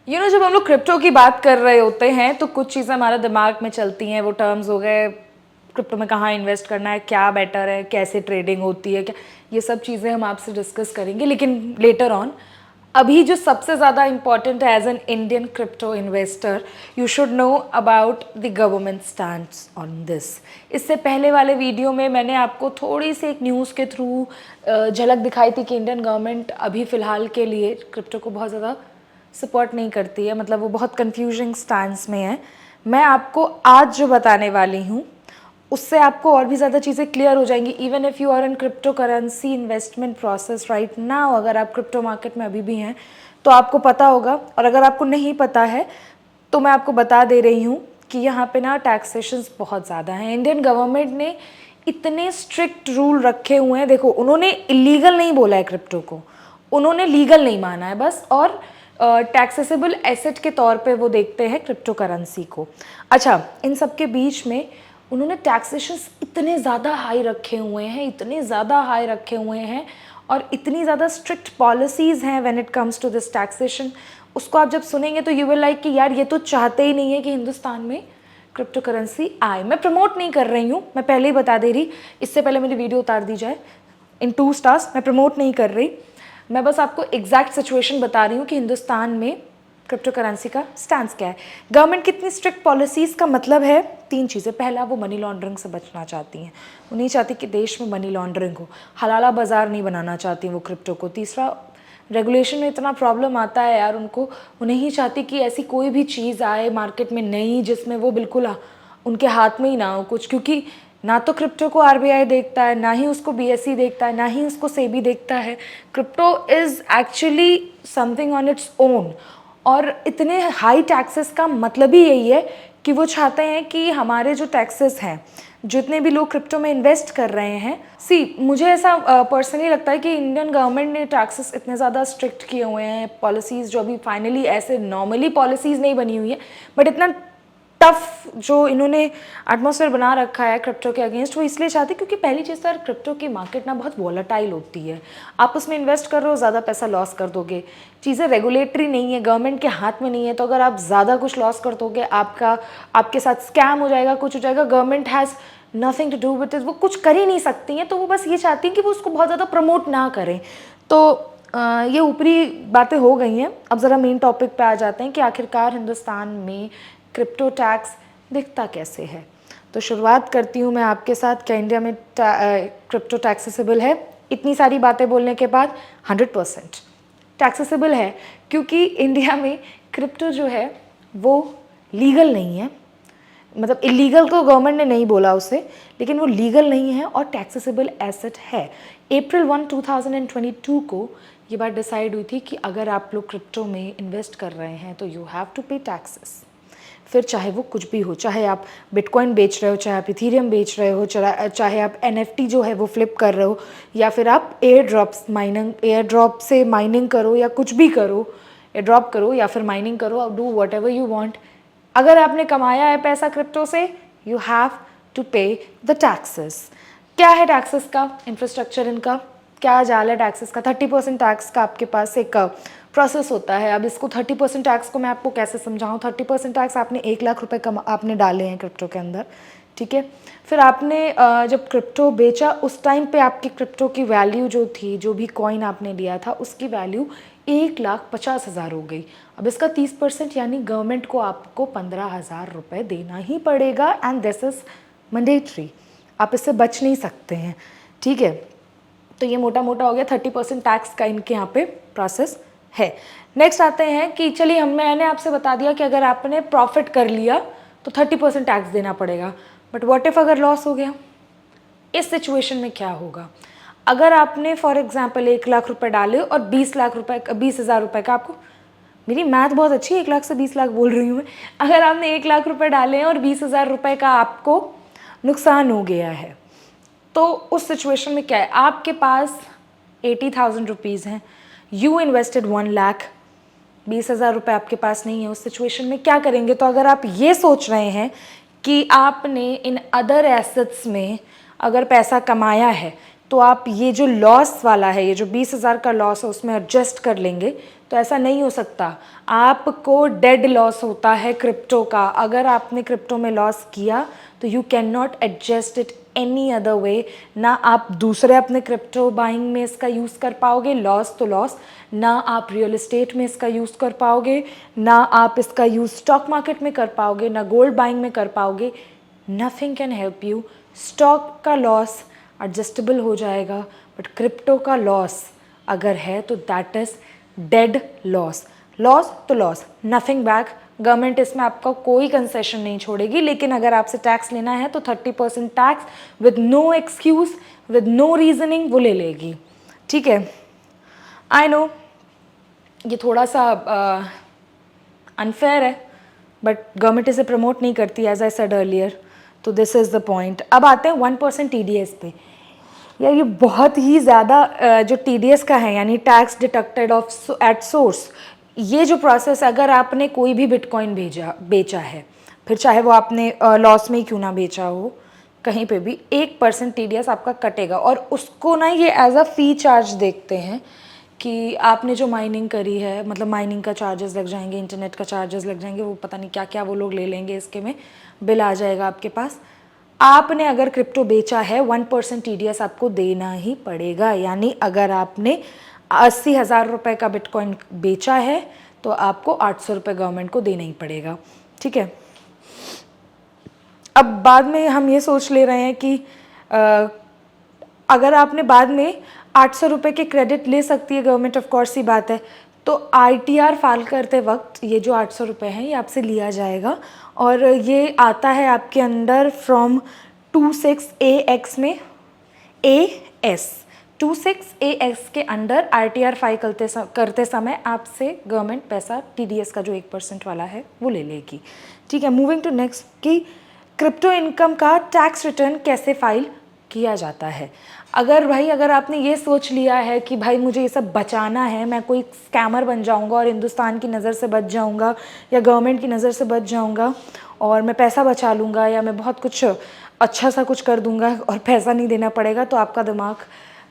जब हम लोग क्रिप्टो की बात कर रहे होते हैं तो कुछ चीज़ें हमारे दिमाग में चलती हैं। वो टर्म्स हो गए, क्रिप्टो में कहाँ इन्वेस्ट करना है, क्या बेटर है, कैसे ट्रेडिंग होती है, क्या, ये सब चीज़ें हम आपसे डिस्कस करेंगे लेकिन लेटर ऑन। अभी जो सबसे ज़्यादा इम्पॉर्टेंट है as an Indian crypto investor, you should know about the government stands on this. इससे पहले वाले वीडियो में मैंने आपको थोड़ी सी एक न्यूज़ के थ्रू झलक दिखाई थी कि इंडियन गवर्नमेंट अभी फ़िलहाल के लिए क्रिप्टो को बहुत ज़्यादा सपोर्ट नहीं करती है, मतलब वो बहुत कंफ्यूजिंग स्टांस में है। मैं आपको आज जो बताने वाली हूँ उससे आपको और भी ज़्यादा चीज़ें क्लियर हो जाएंगी। Even if you are in crypto currency investment process right now, अगर आप क्रिप्टो मार्केट में अभी भी हैं तो आपको पता होगा, और अगर आपको नहीं पता है तो मैं आपको बता दे रही हूँ कि यहाँ पे ना टैक्सेशंस बहुत ज़्यादा हैं। इंडियन गवर्नमेंट ने इतने स्ट्रिक्ट रूल रखे हुए हैं। देखो, उन्होंने इलीगल नहीं बोला है क्रिप्टो को, उन्होंने लीगल नहीं माना है बस, और टैक्सेसेबल एसेट के तौर पे वो देखते हैं क्रिप्टो करेंसी को। अच्छा, इन सब के बीच में उन्होंने टैक्सेशंस इतने ज़्यादा हाई रखे हुए हैं, इतने ज़्यादा हाई रखे हुए हैं, और इतनी ज़्यादा स्ट्रिक्ट पॉलिसीज़ हैं when it comes to this taxation. उसको आप जब सुनेंगे तो यू विल लाइक कि यार ये तो चाहते ही नहीं है कि हिंदुस्तान में क्रिप्टो करेंसी आए। मैं प्रमोट नहीं कर रही हूँ, मैं पहले ही बता दे रही, इससे पहले मेरी वीडियो उतार दी जाए इन 2 स्टार्स। मैं प्रमोट नहीं कर रही, मैं बस आपको एग्जैक्ट सिचुएशन बता रही हूँ कि हिंदुस्तान में क्रिप्टो करेंसी का स्टैंड क्या है। गवर्नमेंट कितनी स्ट्रिक्ट पॉलिसीज़ का मतलब है 3 चीज़ें। पहला, वो मनी लॉन्ड्रिंग से बचना चाहती हैं, वो नहीं चाहती कि देश में मनी लॉन्ड्रिंग हो, हलाला बाज़ार नहीं बनाना चाहती वो क्रिप्टो को। तीसरा, रेगुलेशन में इतना प्रॉब्लम आता है यार उनको, वो नहीं चाहती कि ऐसी कोई भी चीज़ आए मार्केट में नई जिसमें वो बिल्कुल उनके हाथ में ही ना हो कुछ, क्योंकि ना तो क्रिप्टो को आरबीआई देखता है, ना ही उसको बीएसई देखता है, ना ही उसको सेबी देखता है। Crypto is actually something on its own. और इतने हाई टैक्सेस का मतलब ही यही है कि वो चाहते हैं कि हमारे जो टैक्सेस हैं, जितने भी लोग क्रिप्टो में इन्वेस्ट कर रहे हैं, मुझे ऐसा पर्सनली लगता है कि इंडियन गवर्नमेंट ने टैक्सेस इतने ज़्यादा स्ट्रिक्ट किए हुए हैं, पॉलिसीज़ जो अभी फाइनली ऐसे नॉर्मली पॉलिसीज़ नहीं बनी हुई है, बट इतना टफ जो इन्होंने एटमॉस्फेयर बना रखा है क्रिप्टो के अगेंस्ट, वो इसलिए चाहते क्योंकि पहली चीज़ तो यार क्रिप्टो की मार्केट ना बहुत वॉलेटाइल होती है। आप उसमें इन्वेस्ट कर रहे हो, ज़्यादा पैसा लॉस कर दोगे। चीज़ें रेगुलेटरी नहीं है, गवर्नमेंट के हाथ में नहीं है, तो अगर आप ज़्यादा कुछ लॉस कर दोगे, आपके साथ स्कैम हो जाएगा, कुछ हो जाएगा, government has nothing to do with it, वो कुछ कर ही नहीं सकती हैं। तो वो बस ये चाहती हैं कि वो उसको बहुत ज़्यादा प्रमोट ना करें। तो ये ऊपरी बातें हो गई हैं। अब ज़रा मेन टॉपिक पे आ जाते हैं कि आखिरकार हिंदुस्तान में क्रिप्टो टैक्स दिखता कैसे है। तो शुरुआत करती हूँ मैं आपके साथ, क्या इंडिया में क्रिप्टो टैक्सेसेबल है। इतनी सारी बातें बोलने के बाद 100% टैक्सेसेबल है, क्योंकि इंडिया में क्रिप्टो जो है वो लीगल नहीं है। मतलब इलीगल तो गवर्नमेंट ने नहीं बोला उसे, लेकिन वो लीगल नहीं है और टैक्सेसेबल एसेट है। अप्रैल 1, 2022 को ये बात डिसाइड हुई थी कि अगर आप लोग क्रिप्टो में इन्वेस्ट कर रहे हैं तो यू हैव टू पे टैक्सेस। फिर चाहे वो कुछ भी हो, चाहे आप बिटकॉइन बेच रहे हो, चाहे आप इथीरियम बेच रहे हो, चाहे आप NFT जो है वो फ्लिप कर रहे हो, या फिर आप एयर ड्रॉप से माइनिंग करो, या कुछ भी करो, एयर ड्रॉप करो या फिर माइनिंग करो, do what ever you want. अगर आपने कमाया है पैसा क्रिप्टो से, यू हैव टू पे द टैक्सेस। क्या है टैक्सेस का इंफ्रास्ट्रक्चर, इनका क्या जाल है टैक्सेस का। 30% टैक्स का आपके पास एक प्रोसेस होता है। अब इसको 30% टैक्स को मैं आपको कैसे समझाऊँ। 30% टैक्स आपने 1 लाख रुपए आपने डाले हैं क्रिप्टो के अंदर, ठीक है। फिर आपने जब क्रिप्टो बेचा उस टाइम पे आपकी क्रिप्टो की वैल्यू जो थी, जो भी कॉइन आपने लिया था उसकी वैल्यू 1,50,000 हो गई। अब इसका 30% यानी गवर्नमेंट को आपको 15,000 रुपये देना ही पड़ेगा, एंड दिस इज़ मैंडेटरी, आप इससे बच नहीं सकते हैं, ठीक है। तो ये मोटा मोटा हो गया 30% टैक्स का इनके यहाँ पे प्रोसेस है। नेक्स्ट आते हैं कि चलिए मैंने आपसे बता दिया कि अगर आपने प्रॉफिट कर लिया तो 30% टैक्स देना पड़ेगा, बट व्हाट इफ अगर लॉस हो गया, इस सिचुएशन में क्या होगा। अगर आपने फॉर एग्जांपल 1 लाख रुपए डाले और 20,000 रुपए का, आपको मेरी मैथ बहुत अच्छी है, 1 लाख से 20 लाख बोल रही हूँ मैं। अगर आपने 1 लाख रुपए डाले हैं और 20,000 रुपए का आपको नुकसान हो गया है, तो उस सिचुएशन में क्या है, आपके पास 80,000 रुपीज़ हैं, यू इन्वेस्टेड 1 लाख, 20,000 रुपये आपके पास नहीं है। उस सिचुएशन में क्या करेंगे। तो अगर आप ये सोच रहे हैं कि आपने इन अदर एसेट्स में अगर पैसा कमाया है तो आप ये जो लॉस वाला है, ये जो 20,000 का लॉस है उसमें एडजस्ट कर लेंगे, तो ऐसा नहीं हो सकता। आपको डेड लॉस होता है क्रिप्टो का। अगर आपने क्रिप्टो में लॉस किया तो you can not adjust it any other way. ना आप दूसरे अपने क्रिप्टो बाइंग में इसका यूज़ कर पाओगे, लॉस तो लॉस। ना आप रियल एस्टेट में इसका यूज़ कर पाओगे, ना आप इसका यूज़ स्टॉक मार्केट में कर पाओगे, ना गोल्ड बाइंग में कर पाओगे। Nothing can help you. Stock का लॉस एडजस्टेबल हो जाएगा, बट क्रिप्टो का लॉस अगर है तो that is dead loss. Loss तो लॉस, नथिंग बैक। गवर्नमेंट इसमें आपका कोई कंसेशन नहीं छोड़ेगी, लेकिन अगर आपसे टैक्स लेना है तो 30% tax with no excuse, with no reasoning वो ले लेगी। ठीक है, आई नो ये थोड़ा सा अनफेयर है, बट गवर्नमेंट इसे प्रमोट नहीं करती एज आई सेड अर्लियर। तो दिस इज़ द पॉइंट। अब आते हैं 1% TDS पे। यार ये बहुत ही ज़्यादा जो TDS का है, यानी tax deducted of at source, ये जो प्रोसेस, अगर आपने कोई भी बिटकॉइन बेचा है, फिर चाहे वो आपने लॉस में ही क्यों ना बेचा हो, कहीं पे भी 1% TDS आपका कटेगा। और उसको ना ये एज अ फ़ी चार्ज देखते हैं कि आपने जो माइनिंग करी है, मतलब माइनिंग का चार्जेस लग जाएंगे, इंटरनेट का चार्जेस लग जाएंगे, वो पता नहीं क्या क्या वो लोग ले लेंगे, इसके में बिल आ जाएगा आपके पास। आपने अगर क्रिप्टो बेचा है 1% TDS आपको देना ही पड़ेगा। यानी अगर आपने 80,000 रुपये का बिटकॉइन बेचा है तो आपको 800 रुपये गवर्नमेंट को देना ही पड़ेगा। ठीक है, अब बाद में हम ये सोच ले रहे हैं कि अगर आपने बाद में 800 रुपये के क्रेडिट ले सकती है गवर्नमेंट, ऑफ कोर्स ही बात है। तो ITR फाइल करते वक्त ये जो 800 रुपये हैं ये आपसे लिया जाएगा, और ये आता है आपके अंडर फ्रॉम 26AX में AS 26AX के अंडर ITR फाइल करते समय आपसे गवर्नमेंट पैसा TDS का जो 1% वाला है वो ले लेगी। ठीक है, मूविंग टू नेक्स्ट कि क्रिप्टो इनकम का टैक्स रिटर्न कैसे फाइल किया जाता है। अगर आपने ये सोच लिया है कि भाई मुझे ये सब बचाना है, मैं कोई स्कैमर बन जाऊंगा और हिंदुस्तान की नज़र से बच जाऊंगा या गवर्नमेंट की नज़र से बच जाऊंगा और मैं पैसा बचा लूँगा या मैं बहुत कुछ अच्छा सा कुछ कर दूंगा और पैसा नहीं देना पड़ेगा, तो आपका दिमाग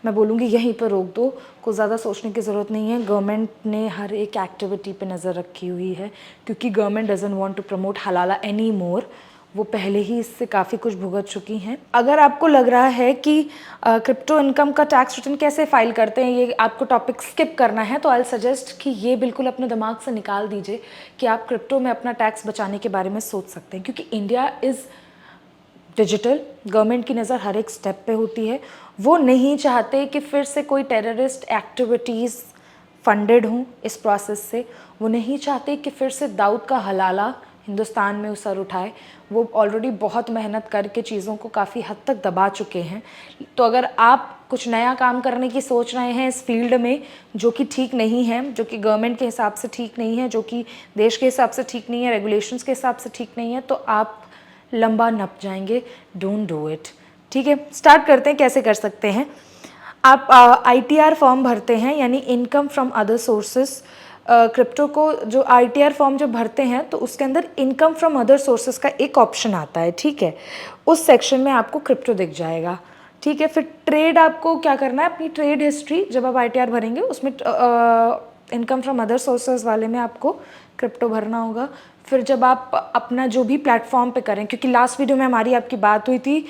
मैं बोलूँगी यहीं पर रोक दो। कुछ ज़्यादा सोचने की ज़रूरत नहीं है। गवर्नमेंट ने हर एक एक्टिविटी पे नज़र रखी हुई है, क्योंकि government doesn't want to promote हलाला एनी मोर। वो पहले ही इससे काफ़ी कुछ भुगत चुकी हैं। अगर आपको लग रहा है कि क्रिप्टो इनकम का टैक्स रिटर्न कैसे फाइल करते हैं, ये आपको टॉपिक स्किप करना है, तो आई सजेस्ट कि ये बिल्कुल अपने दिमाग से निकाल दीजिए कि आप क्रिप्टो में अपना टैक्स बचाने के बारे में सोच सकते हैं, क्योंकि इंडिया इज़ डिजिटल। गवर्नमेंट की नज़र हर एक स्टेप पे होती है। वो नहीं चाहते कि फिर से कोई टेररिस्ट एक्टिविटीज़ फंडेड हों इस प्रोसेस से। वो नहीं चाहते कि फिर से दाऊद का हलाला हिंदुस्तान में सर उठाए। वो ऑलरेडी बहुत मेहनत करके चीज़ों को काफ़ी हद तक दबा चुके हैं। तो अगर आप कुछ नया काम करने की सोच रहे हैं इस फील्ड में, जो कि ठीक नहीं है, जो कि गवर्नमेंट के हिसाब से ठीक नहीं है, जो कि देश के हिसाब से ठीक नहीं है, रेगुलेशंस के हिसाब से ठीक नहीं है, तो आप लंबा नप जाएंगे। Don't do it. ठीक है, स्टार्ट करते हैं कैसे कर सकते हैं। आप ITR फॉर्म भरते हैं, यानी income from other sources. Crypto को जो ITR फॉर्म जब भरते हैं तो उसके अंदर इनकम फ्रॉम अदर सोर्सेस का एक ऑप्शन आता है। ठीक है, उस सेक्शन में आपको क्रिप्टो दिख जाएगा। ठीक है, फिर ट्रेड आपको क्या करना है, अपनी ट्रेड हिस्ट्री जब आप ITR भरेंगे उसमें इनकम फ्रॉम अदर सोर्सेज वाले में आपको क्रिप्टो भरना होगा। फिर जब आप अपना जो भी प्लेटफॉर्म पे करें, क्योंकि लास्ट वीडियो में हमारी आपकी बात हुई थी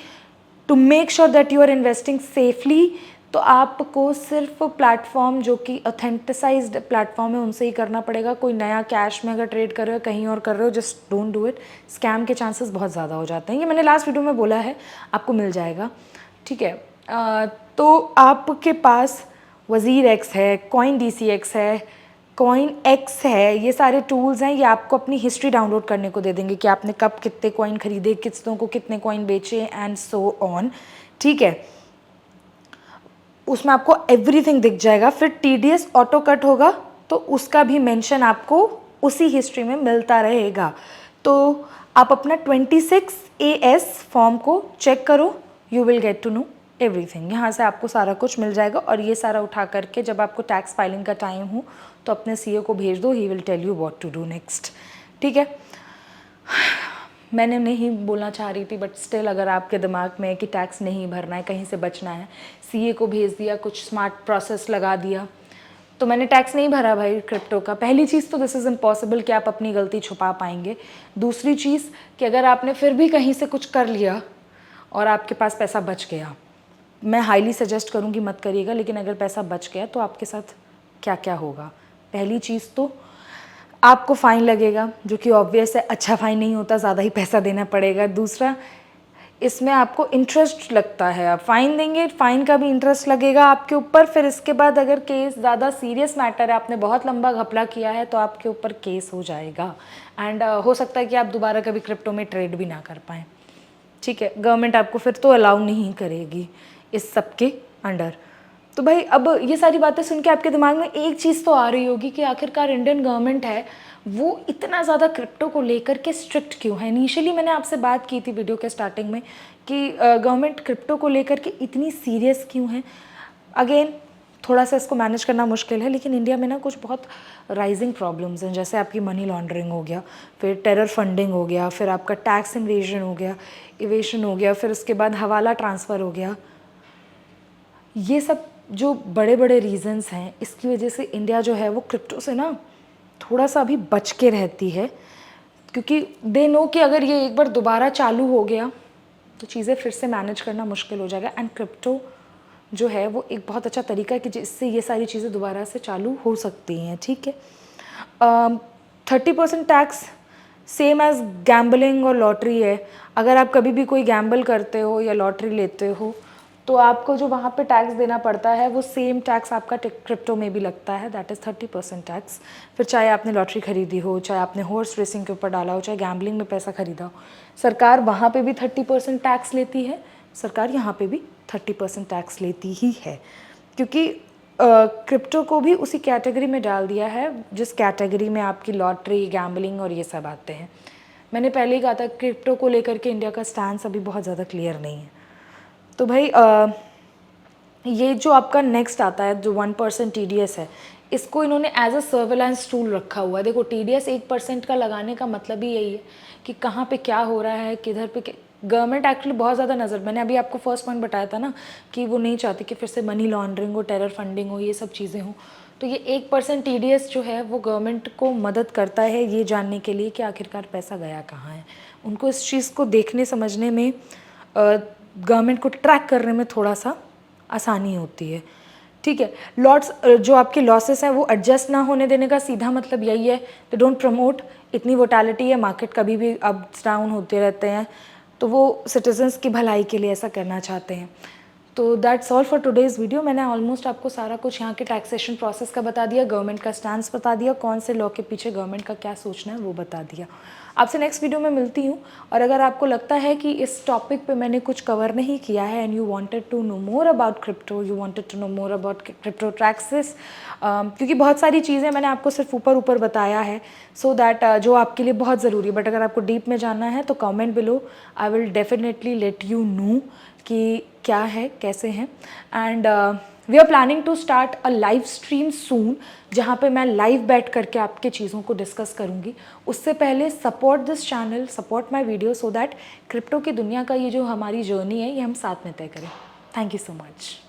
to make sure that you are investing safely, तो आपको सिर्फ प्लेटफॉर्म जो कि ऑथेंटिसाइज्ड प्लेटफॉर्म है उनसे ही करना पड़ेगा। कोई नया कैश में अगर ट्रेड कर रहे हो, कहीं और कर रहे हो, just don't do it. Scam के चांसेस बहुत ज़्यादा हो जाते हैं। ये मैंने लास्ट वीडियो में बोला है, आपको मिल जाएगा। ठीक है, तो आपके पास वज़ीर एक्स है, कॉइन DCX है, कॉइन एक्स है, ये सारे टूल्स हैं। ये आपको अपनी हिस्ट्री डाउनलोड करने को दे देंगे कि आपने कब कितने कॉइन खरीदे, किस्तों को कितने कॉइन बेचे एंड सो ऑन। ठीक है, उसमें आपको एवरीथिंग दिख जाएगा। फिर TDS ऑटो कट होगा तो उसका भी मेंशन आपको उसी हिस्ट्री में मिलता रहेगा। तो आप अपना 26AS फॉर्म को चेक करो, you will get to know everything. यहाँ से आपको सारा कुछ मिल जाएगा, और ये सारा उठा करके जब आपको टैक्स फाइलिंग का टाइम हो तो अपने CA को भेज दो, he will tell you what to do next. ठीक है, मैंने नहीं बोलना चाह रही थी, बट स्टिल अगर आपके दिमाग में है कि टैक्स नहीं भरना है, कहीं से बचना है, CA को भेज दिया, कुछ स्मार्ट प्रोसेस लगा दिया, तो मैंने टैक्स नहीं भरा भाई क्रिप्टो का। पहली चीज़ तो दिस इज़ इम्पॉसिबल कि आप अपनी गलती छुपा पाएंगे। दूसरी चीज़ कि अगर आपने फिर भी कहीं से कुछ कर लिया और आपके पास पैसा बच गया, मैं हाईली सजेस्ट करूँगी मत करिएगा, लेकिन अगर पैसा बच गया तो आपके साथ क्या क्या होगा। पहली चीज़ तो आपको फ़ाइन लगेगा, जो कि ऑब्वियस है, अच्छा फ़ाइन नहीं होता, ज़्यादा ही पैसा देना पड़ेगा। दूसरा, इसमें आपको इंटरेस्ट लगता है, आप फ़ाइन देंगे, फ़ाइन का भी इंटरेस्ट लगेगा आपके ऊपर। फिर इसके बाद अगर केस ज़्यादा सीरियस मैटर है, आपने बहुत लंबा घपला किया है, तो आपके ऊपर केस हो जाएगा। एंड हो सकता है कि आप दोबारा कभी क्रिप्टो में ट्रेड भी ना कर पाएँ। ठीक है, गवर्नमेंट आपको फिर तो अलाउ नहीं करेगी इस सब के अंडर। तो भाई अब ये सारी बातें सुन के आपके दिमाग में एक चीज़ तो आ रही होगी कि आखिरकार इंडियन गवर्नमेंट है वो इतना ज़्यादा क्रिप्टो को लेकर के स्ट्रिक्ट क्यों है। इनिशियली मैंने आपसे बात की थी वीडियो के स्टार्टिंग में कि गवर्नमेंट क्रिप्टो को लेकर के इतनी सीरियस क्यों है। अगेन थोड़ा सा इसको मैनेज करना मुश्किल है, लेकिन इंडिया में ना कुछ बहुत राइजिंग प्रॉब्लम्स हैं, जैसे आपकी मनी लॉन्ड्रिंग हो गया, फिर टेरर फंडिंग हो गया, फिर आपका टैक्स इवेशन हो गया, फिर उसके बाद हवाला ट्रांसफ़र हो गया। ये सब जो बड़े बड़े रीजंस हैं, इसकी वजह से इंडिया जो है वो क्रिप्टो से ना थोड़ा सा अभी बच के रहती है, क्योंकि दे नो कि अगर ये एक बार दोबारा चालू हो गया तो चीज़ें फिर से मैनेज करना मुश्किल हो जाएगा। एंड क्रिप्टो जो है वो एक बहुत अच्छा तरीका है कि जिससे ये सारी चीज़ें दोबारा से चालू हो सकती हैं। ठीक है, 30% टैक्स सेम एज़ गैम्बलिंग और लॉटरी है। अगर आप कभी भी कोई गैम्बल करते हो या लॉटरी लेते हो तो आपको जो वहाँ पे टैक्स देना पड़ता है वो सेम टैक्स आपका क्रिप्टो में भी लगता है, दैट इज़ 30% टैक्स। फिर चाहे आपने लॉटरी खरीदी हो, चाहे आपने हॉर्स रेसिंग के ऊपर डाला हो, चाहे गैम्बलिंग में पैसा खरीदा हो, सरकार वहाँ पे भी 30% टैक्स लेती है, सरकार यहाँ पे भी 30% टैक्स लेती ही है, क्योंकि क्रिप्टो को भी उसी कैटेगरी में डाल दिया है जिस कैटेगरी में आपकी लॉटरी, गैम्बलिंग और ये सब आते हैं। मैंने पहले ही कहा था क्रिप्टो को लेकर के इंडिया का स्टैंड अभी बहुत ज़्यादा क्लियर नहीं है। तो भाई ये जो आपका नेक्स्ट आता है जो 1% TDS है, इसको इन्होंने एज अ सर्वेलेंस टूल रखा हुआ है। देखो TDS 1% का लगाने का मतलब ही यही है कि कहाँ पे क्या हो रहा है, किधर पे गवर्नमेंट एक्चुअली बहुत ज़्यादा नज़र, मैंने अभी आपको फर्स्ट पॉइंट बताया था ना कि वो नहीं चाहती कि फिर से मनी लॉन्ड्रिंग हो, टेरर फंडिंग हो, ये सब चीज़ें हो। तो ये 1% TDS जो है वो गवर्नमेंट को मदद करता है ये जानने के लिए कि आखिरकार पैसा गया कहाँ है। उनको इस चीज़ को देखने समझने में, गवर्नमेंट को ट्रैक करने में थोड़ा सा आसानी होती है। ठीक है, लॉट्स जो आपके लॉसेस हैं वो एडजस्ट ना होने देने का सीधा मतलब यही है, दे डोंट प्रमोट। इतनी वोटालिटी है, मार्केट कभी भी अप्स डाउन होते रहते हैं, तो वो सिटीजन्स की भलाई के लिए ऐसा करना चाहते हैं। तो that's all for today's video. मैंने ऑलमोस्ट आपको सारा कुछ यहाँ के टैक्सेशन प्रोसेस का बता दिया, गवर्नमेंट का स्टैंड बता दिया, कौन से लॉ के पीछे गवर्नमेंट का क्या सोचना है वो बता दिया। आपसे नेक्स्ट वीडियो में मिलती हूँ। और अगर आपको लगता है कि इस टॉपिक पे मैंने कुछ कवर नहीं किया है and you wanted to know more about crypto, you wanted to know more about crypto taxes, क्योंकि बहुत सारी चीज़ें मैंने आपको सिर्फ ऊपर ऊपर बताया है, सो दैट जो आपके लिए बहुत ज़रूरी है, बट अगर आपको डीप में जानना है तो comment below, I will definitely let you know कि क्या है, कैसे हैं। And we are planning to start a live stream soon, जहाँ पे मैं लाइव बैठ करके आपके चीज़ों को डिस्कस करूँगी। उससे पहले support this channel, support my video, so that crypto की दुनिया का ये जो हमारी जर्नी है ये हम साथ में तय करें। Thank you so much.